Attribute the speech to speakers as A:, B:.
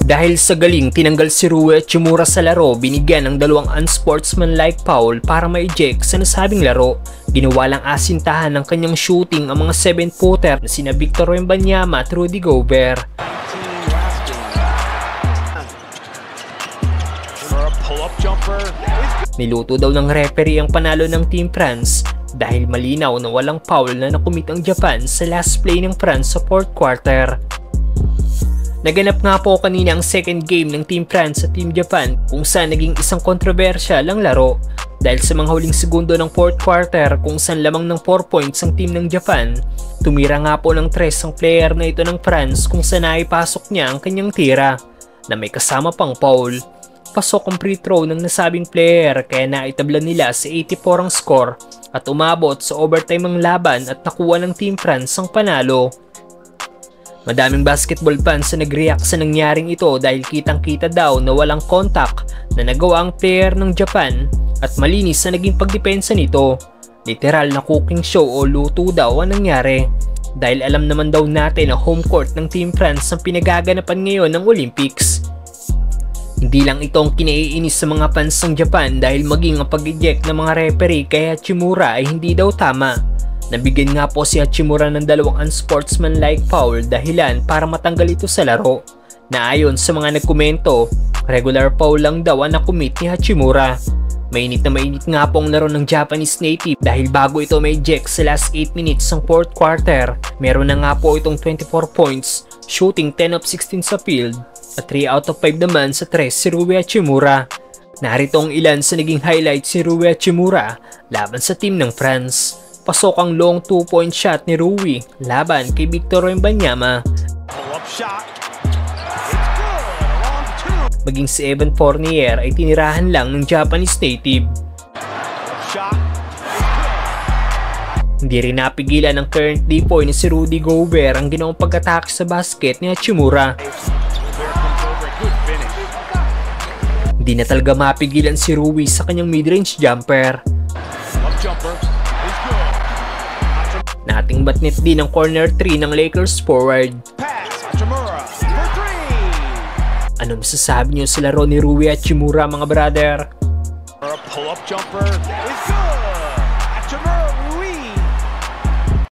A: Dahil sa galing, tinanggal si Rui Hachimura sa laro, binigyan ng dalawang unsportsmanlike foul para ma-eject sa nasabing laro. Ginawa lang asintahan ng kanyang shooting ang mga 7-footer na sina Victor Wembanyama at Rudy Gobert. Niluto daw ng referee ang panalo ng Team France dahil malinaw na walang foul na nakumit ang Japan sa last play ng France sa 4th quarter. Naganap nga po kanina ang second game ng Team France sa Team Japan kung saan naging isang kontrobersyal ang laro dahil sa mga huling segundo ng 4th quarter kung saan lamang ng 4 points ang team ng Japan. Tumira nga po ng 3 ang player na ito ng France kung saan naipasok niya ang kanyang tira na may kasama pang foul. Pasok ang free throw ng nasabing player kaya naitabla nila sa 84 ang score at umabot sa overtime ang laban at nakuha ng Team France ang panalo. Madaming basketball fans na nag-react sa nangyaring ito dahil kitang-kita daw na walang contact na nagawa ang player ng Japan at malinis na naging pagdepensa nito. Literal na cooking show o luto daw ang nangyari dahil alam naman daw natin na home court ng Team France ang pinagaganapan ngayon ng Olympics. Hindi lang itong kinaiinis sa mga fans ng Japan dahil maging ang pag-eject ng mga referee kay Hachimura ay hindi daw tama. Nabigyan nga po si Hachimura ng dalawang unsportsmanlike foul dahilan para matanggal ito sa laro. Na ayon sa mga nagkomento, regular foul lang daw ang nakumit ni Hachimura. Mainit na mainit nga po ang laro ng Japanese native dahil bago ito may eject sa last 8 minutes ng 4th quarter, meron na nga po itong 24 points, shooting 10 of 16 sa field at 3 out of 5 naman sa 3 si Rui Hachimura. Narito ang ilan sa naging highlights si Rui Hachimura laban sa team ng France. Pasok ang long 2-point shot ni Rui laban kay Victor Wembanyama. Maging si Evan Fournier ay tinirahan lang ng Japanese native. Hindi rin napigilan ng current D-boy na si Rudy Gobert ang ginawang pag-atake sa basket ni Hachimura. Hindi na talaga mapigilan si Rui sa kanyang mid-range jumper. Nating batnet din ang corner 3 ng Lakers forward. Ano masasabi niyo sa laro ni Rui Hachimura mga brother?